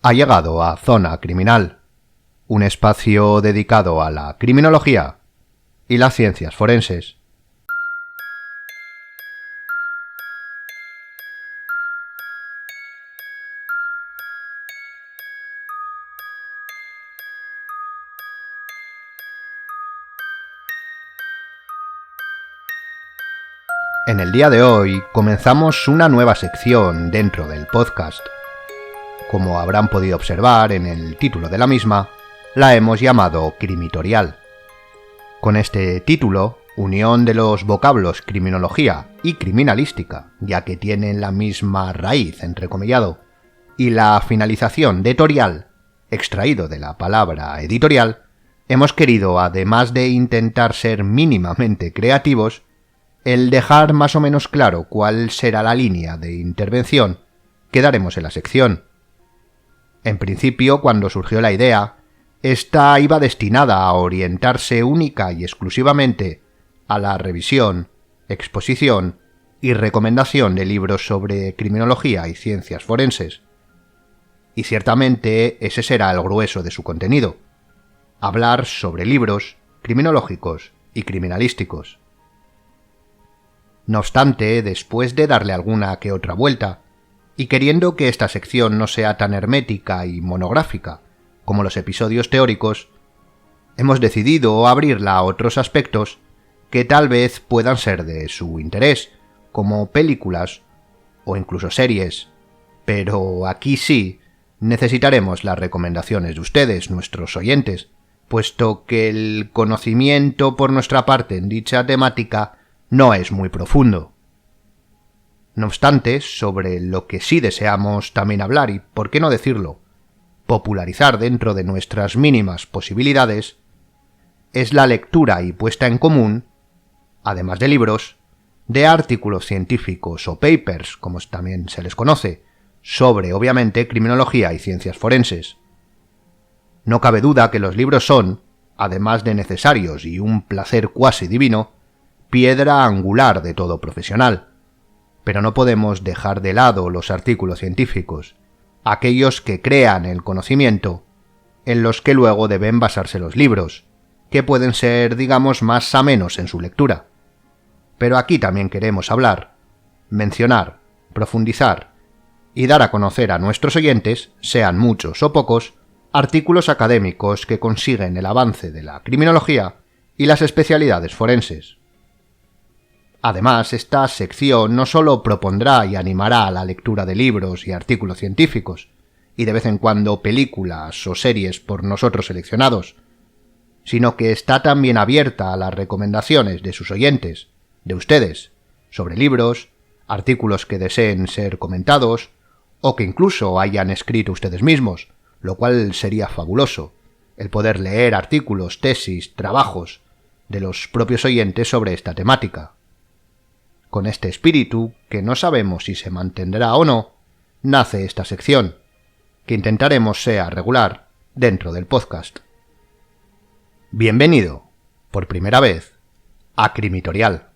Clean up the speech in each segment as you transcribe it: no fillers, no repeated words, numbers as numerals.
Ha llegado a Zona Criminal, un espacio dedicado a la criminología y las ciencias forenses. En el día de hoy comenzamos una nueva sección dentro del podcast. Como habrán podido observar en el título de la misma, la hemos llamado Crimitorial. Con este título, unión de los vocablos criminología y criminalística, ya que tienen la misma raíz, entrecomillado, y la finalización de torial, extraído de la palabra editorial, hemos querido, además de intentar ser mínimamente creativos, el dejar más o menos claro cuál será la línea de intervención que daremos en la sección. En principio, cuando surgió la idea, esta iba destinada a orientarse única y exclusivamente a la revisión, exposición y recomendación de libros sobre criminología y ciencias forenses. Y ciertamente ese será el grueso de su contenido: hablar sobre libros criminológicos y criminalísticos. No obstante, después de darle alguna que otra vuelta, y queriendo que esta sección no sea tan hermética y monográfica como los episodios teóricos, hemos decidido abrirla a otros aspectos que tal vez puedan ser de su interés, como películas o incluso series, pero aquí sí necesitaremos las recomendaciones de ustedes, nuestros oyentes, puesto que el conocimiento por nuestra parte en dicha temática no es muy profundo. No obstante, sobre lo que sí deseamos también hablar y, por qué no decirlo, popularizar dentro de nuestras mínimas posibilidades, es la lectura y puesta en común, además de libros, de artículos científicos o papers, como también se les conoce, sobre, obviamente, criminología y ciencias forenses. No cabe duda que los libros son, además de necesarios y un placer cuasi divino, piedra angular de todo profesional. Pero no podemos dejar de lado los artículos científicos, aquellos que crean el conocimiento, en los que luego deben basarse los libros, que pueden ser, digamos, más amenos en su lectura. Pero aquí también queremos hablar, mencionar, profundizar y dar a conocer a nuestros oyentes, sean muchos o pocos, artículos académicos que consiguen el avance de la criminología y las especialidades forenses. Además, esta sección no solo propondrá y animará a la lectura de libros y artículos científicos, y de vez en cuando películas o series por nosotros seleccionados, sino que está también abierta a las recomendaciones de sus oyentes, de ustedes, sobre libros, artículos que deseen ser comentados, o que incluso hayan escrito ustedes mismos, lo cual sería fabuloso, el poder leer artículos, tesis, trabajos de los propios oyentes sobre esta temática. Con este espíritu, que no sabemos si se mantendrá o no, nace esta sección, que intentaremos sea regular dentro del podcast. Bienvenido, por primera vez, a Crimitorial.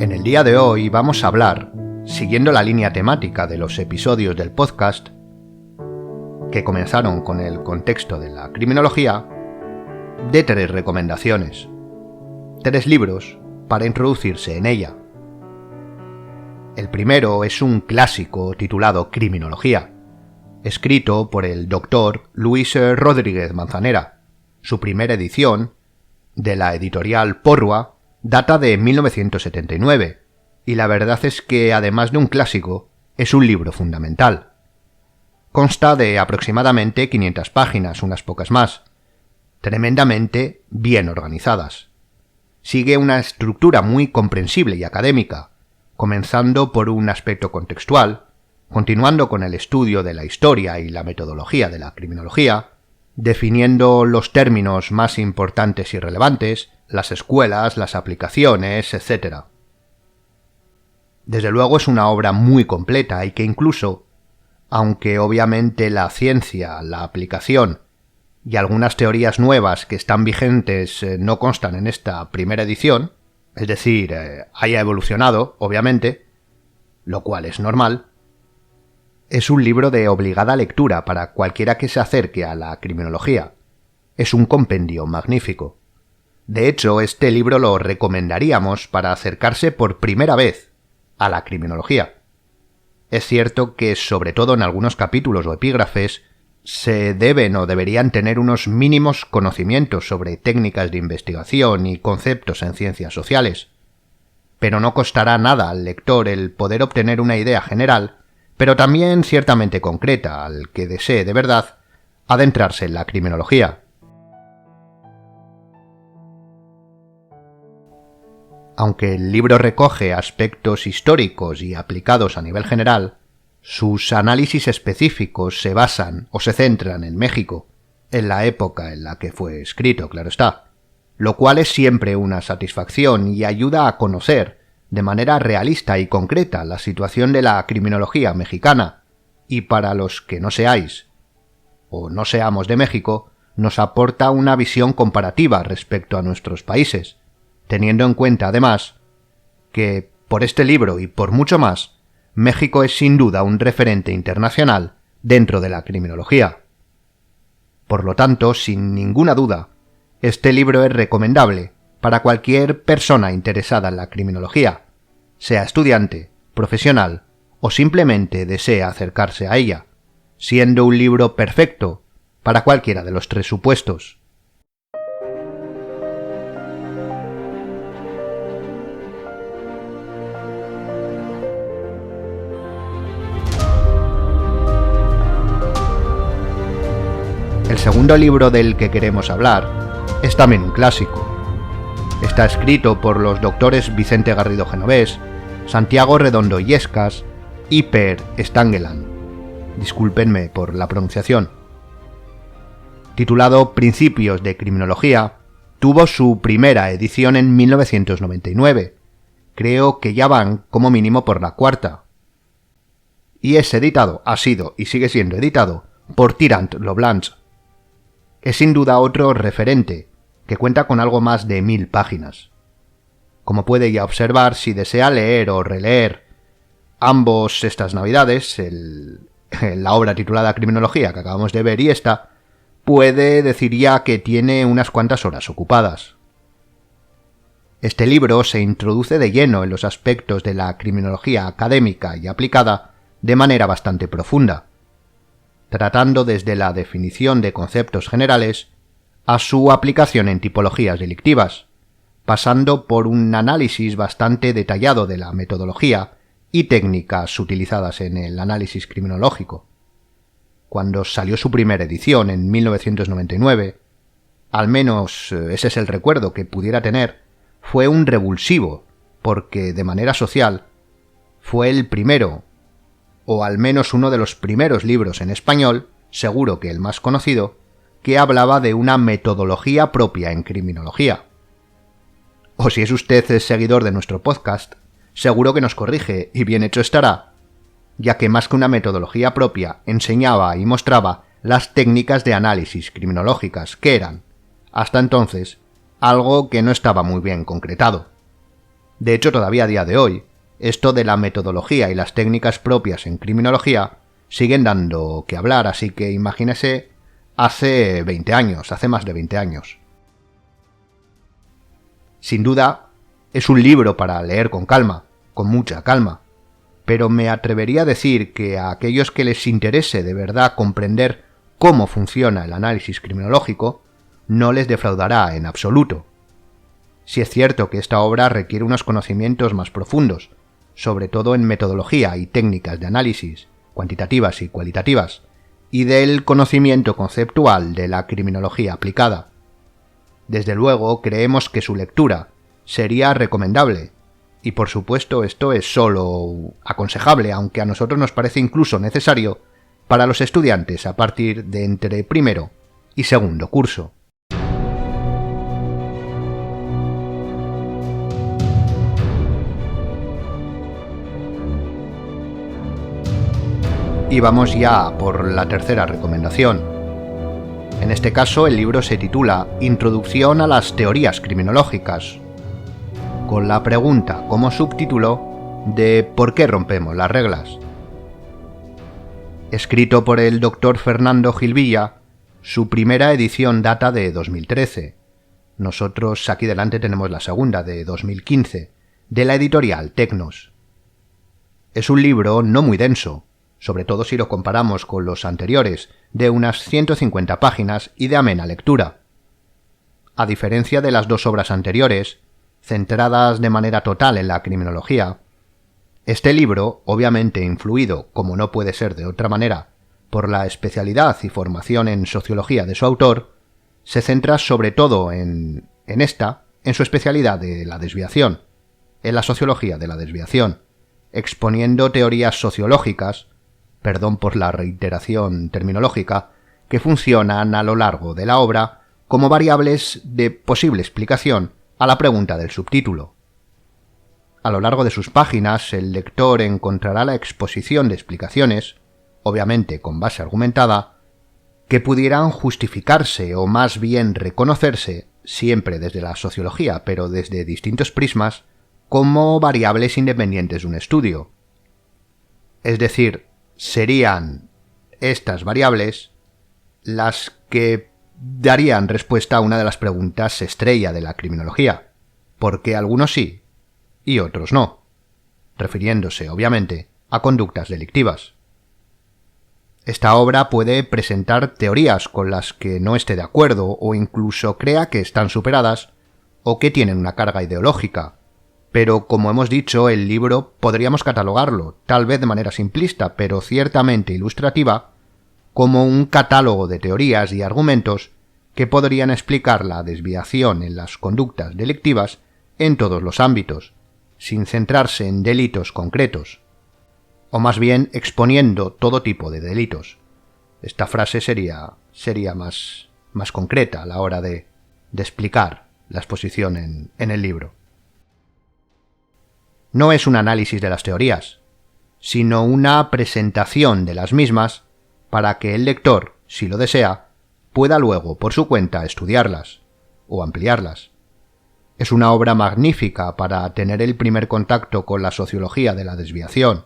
En el día de hoy vamos a hablar, siguiendo la línea temática de los episodios del podcast, que comenzaron con el contexto de la criminología, de 3 recomendaciones, 3 libros para introducirse en ella. El primero es un clásico titulado Criminología, escrito por el Dr. Luis Rodríguez Manzanera. Su primera edición, de la editorial Porrua, data de 1979, y la verdad es que, además de un clásico, es un libro fundamental. Consta de aproximadamente 500 páginas, unas pocas más, tremendamente bien organizadas. Sigue una estructura muy comprensible y académica, comenzando por un aspecto contextual, continuando con el estudio de la historia y la metodología de la criminología, definiendo los términos más importantes y relevantes, las escuelas, las aplicaciones, etc. Desde luego es una obra muy completa y que incluso aunque obviamente la ciencia, la aplicación y algunas teorías nuevas que están vigentes no constan en esta primera edición, es decir, haya evolucionado, obviamente, lo cual es normal, es un libro de obligada lectura para cualquiera que se acerque a la criminología. Es un compendio magnífico. De hecho, este libro lo recomendaríamos para acercarse por primera vez a la criminología. Es cierto que, sobre todo en algunos capítulos o epígrafes, se deben o deberían tener unos mínimos conocimientos sobre técnicas de investigación y conceptos en ciencias sociales, pero no costará nada al lector el poder obtener una idea general, pero también ciertamente concreta, al que desee de verdad adentrarse en la criminología. Aunque el libro recoge aspectos históricos y aplicados a nivel general, sus análisis específicos se basan o se centran en México, en la época en la que fue escrito, claro está, lo cual es siempre una satisfacción y ayuda a conocer de manera realista y concreta la situación de la criminología mexicana, y para los que no seáis o no seamos de México, nos aporta una visión comparativa respecto a nuestros países, teniendo en cuenta además que, por este libro y por mucho más, México es sin duda un referente internacional dentro de la criminología. Por lo tanto, sin ninguna duda, este libro es recomendable para cualquier persona interesada en la criminología, sea estudiante, profesional o simplemente desea acercarse a ella, siendo un libro perfecto para cualquiera de los tres supuestos. El segundo libro del que queremos hablar es también un clásico. Está escrito por los doctores Vicente Garrido Genovés, Santiago Redondo Illescas y Per Stangeland. Discúlpenme por la pronunciación. Titulado Principios de Criminología, tuvo su primera edición en 1999. Creo que ya van como mínimo por la cuarta. Y es editado, ha sido y sigue siendo editado por Tirant lo Blanc. Es sin duda otro referente, que cuenta con algo más de 1000 páginas. Como puede ya observar, si desea leer o releer ambos estas navidades, la obra titulada Criminología que acabamos de ver y esta, puede decir ya que tiene unas cuantas horas ocupadas. Este libro se introduce de lleno en los aspectos de la criminología académica y aplicada de manera bastante profunda, tratando desde la definición de conceptos generales a su aplicación en tipologías delictivas, pasando por un análisis bastante detallado de la metodología y técnicas utilizadas en el análisis criminológico. Cuando salió su primera edición en 1999, al menos ese es el recuerdo que pudiera tener, fue un revulsivo, porque de manera social fue el primero, o al menos uno de los primeros libros en español, seguro que el más conocido, que hablaba de una metodología propia en criminología. O si es usted seguidor de nuestro podcast, seguro que nos corrige y bien hecho estará, ya que más que una metodología propia enseñaba y mostraba las técnicas de análisis criminológicas que eran, hasta entonces, algo que no estaba muy bien concretado. De hecho, todavía a día de hoy, esto de la metodología y las técnicas propias en criminología siguen dando que hablar, así que imagínese hace 20 años, hace más de 20 años. Sin duda, es un libro para leer con calma, con mucha calma, pero me atrevería a decir que a aquellos que les interese de verdad comprender cómo funciona el análisis criminológico, no les defraudará en absoluto. Si es cierto que esta obra requiere unos conocimientos más profundos, sobre todo en metodología y técnicas de análisis, cuantitativas y cualitativas, y del conocimiento conceptual de la criminología aplicada. Desde luego, creemos que su lectura sería recomendable, y por supuesto esto es solo aconsejable, aunque a nosotros nos parece incluso necesario para los estudiantes a partir de entre primero y segundo curso. Y vamos ya por la tercera recomendación. En este caso, el libro se titula Introducción a las teorías criminológicas, con la pregunta como subtítulo de ¿por qué rompemos las reglas? Escrito por el Dr. Fernando Gil Villa, su primera edición data de 2013. Nosotros aquí delante tenemos la segunda, de 2015, de la editorial Tecnos. Es un libro no muy denso, sobre todo si lo comparamos con los anteriores, de unas 150 páginas y de amena lectura. A diferencia de las dos obras anteriores, centradas de manera total en la criminología, este libro, obviamente influido, como no puede ser de otra manera, por la especialidad y formación en sociología de su autor, se centra sobre todo en su especialidad de la desviación, en la sociología de la desviación, exponiendo teorías sociológicas, perdón por la reiteración terminológica, que funcionan a lo largo de la obra como variables de posible explicación a la pregunta del subtítulo. A lo largo de sus páginas, el lector encontrará la exposición de explicaciones, obviamente con base argumentada, que pudieran justificarse o más bien reconocerse, siempre desde la sociología, pero desde distintos prismas, como variables independientes de un estudio. Es decir, serían estas variables las que darían respuesta a una de las preguntas estrella de la criminología, ¿por qué algunos sí y otros no?, refiriéndose, obviamente, a conductas delictivas. Esta obra puede presentar teorías con las que no esté de acuerdo o incluso crea que están superadas o que tienen una carga ideológica, pero como hemos dicho, el libro podríamos catalogarlo, tal vez de manera simplista, pero ciertamente ilustrativa, como un catálogo de teorías y argumentos que podrían explicar la desviación en las conductas delictivas en todos los ámbitos, sin centrarse en delitos concretos, o más bien exponiendo todo tipo de delitos. Esta frase sería más concreta a la hora de explicar la exposición en el libro. No es un análisis de las teorías, sino una presentación de las mismas para que el lector, si lo desea, pueda luego por su cuenta estudiarlas o ampliarlas. Es una obra magnífica para tener el primer contacto con la sociología de la desviación,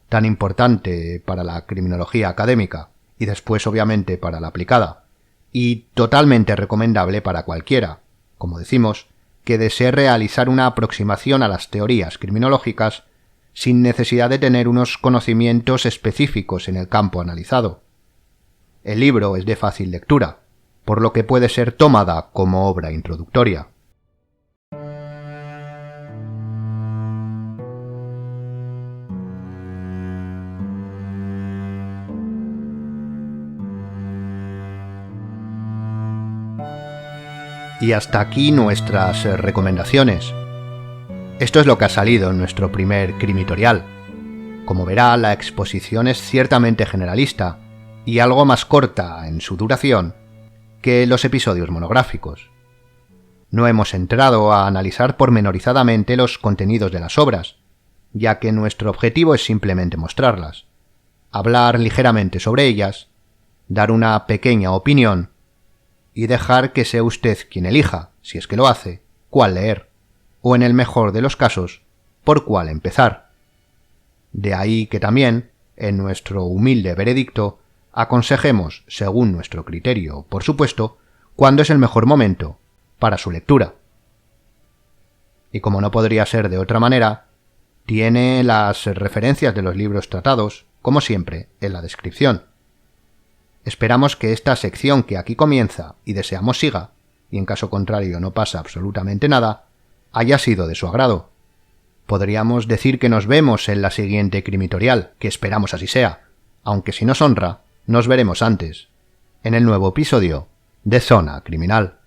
tan importante para la criminología académica y después obviamente para la aplicada, y totalmente recomendable para cualquiera, como decimos, que desee realizar una aproximación a las teorías criminológicas sin necesidad de tener unos conocimientos específicos en el campo analizado. El libro es de fácil lectura, por lo que puede ser tomada como obra introductoria. Y hasta aquí nuestras recomendaciones. Esto es lo que ha salido en nuestro primer crimitorial. Como verá, la exposición es ciertamente generalista y algo más corta en su duración que los episodios monográficos. No hemos entrado a analizar pormenorizadamente los contenidos de las obras, ya que nuestro objetivo es simplemente mostrarlas, hablar ligeramente sobre ellas, dar una pequeña opinión y dejar que sea usted quien elija, si es que lo hace, cuál leer, o en el mejor de los casos, por cuál empezar. De ahí que también, en nuestro humilde veredicto, aconsejemos, según nuestro criterio, por supuesto, cuándo es el mejor momento para su lectura. Y como no podría ser de otra manera, tiene las referencias de los libros tratados, como siempre, en la descripción. Esperamos que esta sección que aquí comienza y deseamos siga, y en caso contrario no pasa absolutamente nada, haya sido de su agrado. Podríamos decir que nos vemos en la siguiente crimitorial, que esperamos así sea, aunque si nos honra, nos veremos antes, en el nuevo episodio de Zona Criminal.